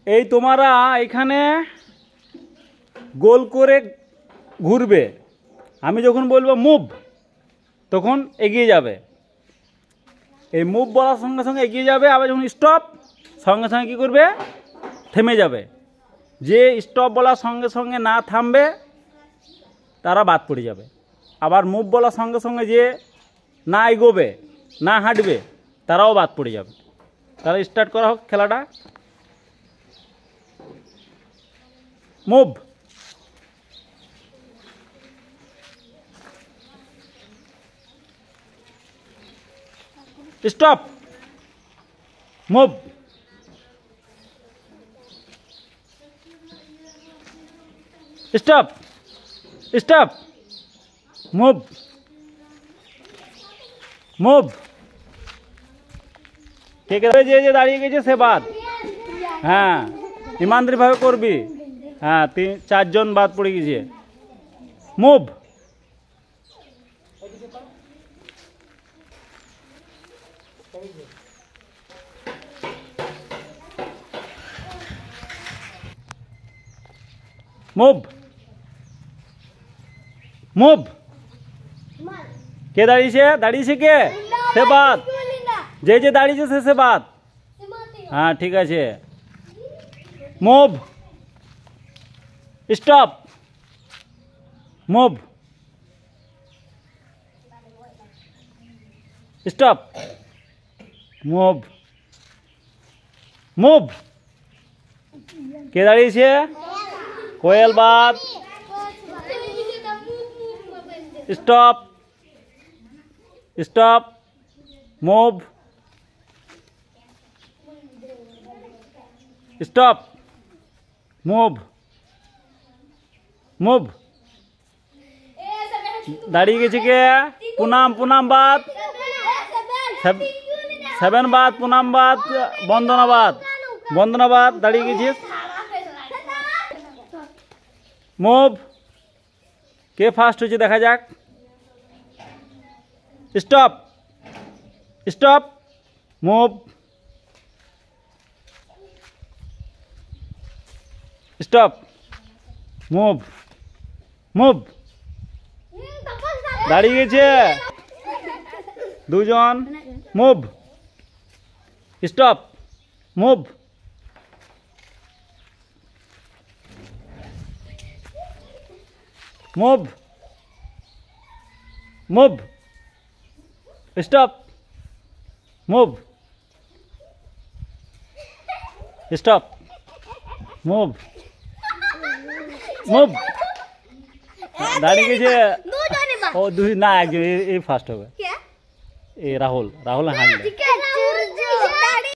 এই তোমরা এখানে গোল করে ঘুরবে। আমি যখন বলবো মুভ তখন এগিয়ে যাবে। এই মুভ বলার সঙ্গে সঙ্গে এগিয়ে যাবে। আবার যখন স্টপ সঙ্গে সঙ্গে কী করবে? থেমে যাবে। যে স্টপ বলার সঙ্গে সঙ্গে না থামবে তারা বাদ পড়ে যাবে। আবার মুভ বলার সঙ্গে সঙ্গে যে না এগোবে না হাঁটবে তারাও বাদ পড়ে যাবে। তাহলে স্টার্ট করা হোক খেলাটা। Move. Stop. Move. Stop. Stop. Move. Move. ঠিক আছে, যে দাঁড়িয়ে গেছে সে বাদ। হ্যাঁ, ইমানদারিভাবে করবি। হ্যাঁ, 4 জন বাদ পড়ে গেছে। মুভ। মুভ। মুভ। কে দাঁড়িয়েছে? দাঁড়িয়েছে কে? সে বাদ। যে দাঁড়িয়েছে সে বাদ। হ্যাঁ, ঠিক আছে। Move. Stop. Move. Stop. Move. Move. কে দাঁড়িয়েছে? কোয়েল বাদ। Stop. Stop. Move. Stop. Move. Move. দাঁড়িয়ে গেছে কে? পুনাম। পুনাম বাদ। 7 বাদ। পুনাম বাদ। বন্দনা বাদ। বন্দনা বাদ। দাঁড়িয়ে গেছিস। মুভ। কে ফার্স্ট হয়েছে দেখা যাক। Stop. Stop. Move. Stop. Move. Move. দাঁড়িয়ে গেছে 2 জন। Move. Stop. Move. Move. Move. Stop. Move. Stop. Move. Move. দাঁড়িয়ে গেছে ও 2 না, একজন এই ফার্স্ট হবে। রাহুল। রাহুল হাঁটলে